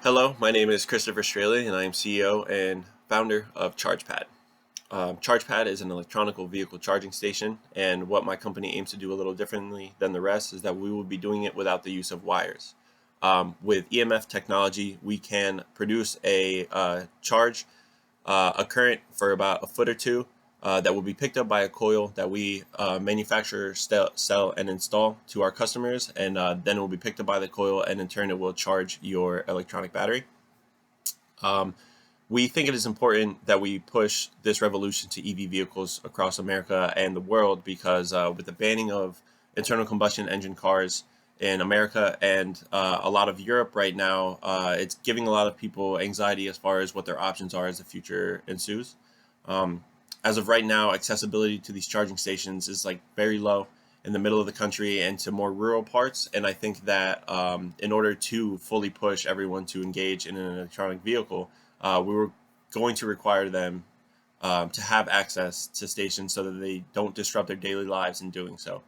Hello, my name is Christopher Straley, and I am CEO and founder of Chargepad. Chargepad is an electronic vehicle charging station, and what my company aims to do a little differently than the rest is that we will be doing it without the use of wires. With EMF technology, we can produce a current for about a foot or two that will be picked up by a coil that we manufacture, sell, and install to our customers, and then it will be picked up by the coil, and in turn, it will charge your electronic battery. We think it is important that we push this revolution to EV vehicles across America and the world because with the banning of internal combustion engine cars in America and a lot of Europe right now, it's giving a lot of people anxiety as far as what their options are as the future ensues. As of right now, accessibility to these charging stations is like very low in the middle of the country and to more rural parts. And I think that in order to fully push everyone to engage in an electronic vehicle, we were going to require them to have access to stations so that they don't disrupt their daily lives in doing so.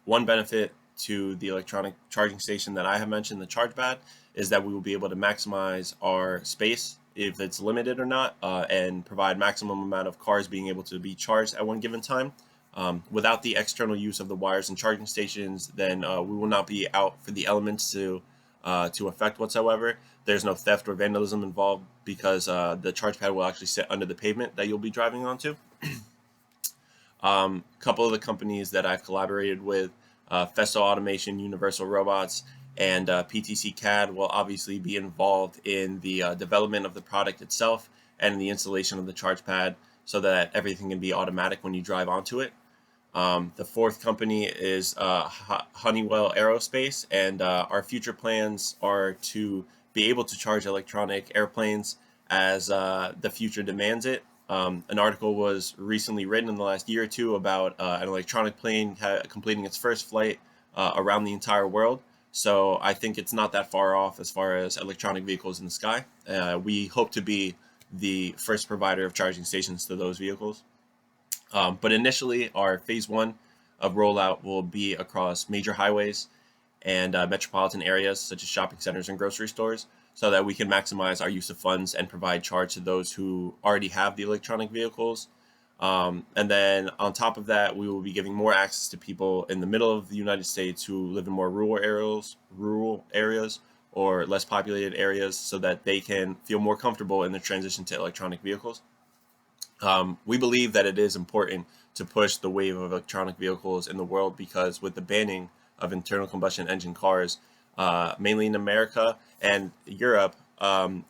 One benefit to the electronic charging station that I have mentioned, the Chargepad, is that we will be able to maximize our space if it's limited or not, and provide maximum amount of cars being able to be charged at one given time. Without the external use of the wires and charging stations, then we will not be out for the elements to affect whatsoever. There's no theft or vandalism involved because the Chargepad will actually sit under the pavement that you'll be driving onto. Couple of the companies that I've collaborated with, Festo Automation, Universal Robots, and PTC CAD will obviously be involved in the development of the product itself and the installation of the Chargepad so that everything can be automatic when you drive onto it. The fourth company is Honeywell Aerospace, and our future plans are to be able to charge electronic airplanes as the future demands it. An article was recently written in the last year or two about an electronic plane completing its first flight around the entire world. So I think it's not that far off as far as electronic vehicles in the sky. We hope to be the first provider of charging stations to those vehicles. But initially, our phase one of rollout will be across major highways and metropolitan areas such as shopping centers and grocery stores so that we can maximize our use of funds and provide charge to those who already have the electronic vehicles. And then on top of that, we will be giving more access to people in the middle of the United States who live in more rural areas or less populated areas so that they can feel more comfortable in the transition to electronic vehicles. We believe that it is important to push the wave of electronic vehicles in the world because with the banning of internal combustion engine cars, mainly in America and Europe,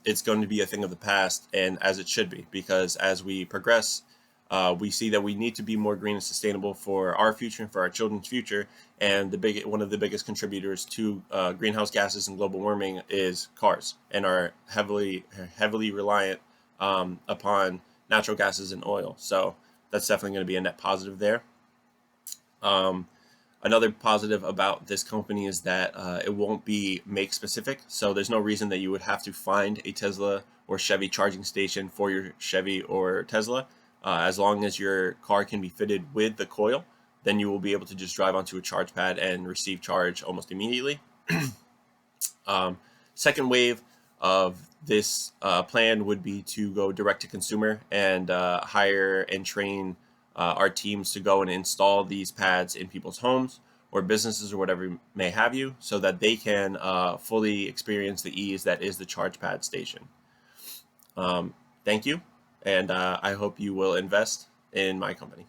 it's going to be a thing of the past, and as it should be, because as we progress, we see that we need to be more green and sustainable for our future and for our children's future. And one of the biggest contributors to greenhouse gases and global warming is cars, and are heavily reliant upon natural gases and oil. So that's definitely going to be a net positive there. Another positive about this company is that it won't be make specific. So there's no reason that you would have to find a Tesla or Chevy charging station for your Chevy or Tesla. As long as your car can be fitted with the coil, then you will be able to just drive onto a Chargepad and receive charge almost immediately. Second wave of this plan would be to go direct to consumer and hire and train our teams to go and install these pads in people's homes or businesses or whatever may have you so that they can fully experience the ease that is the Chargepad station. Thank you, and I hope you will invest in my company.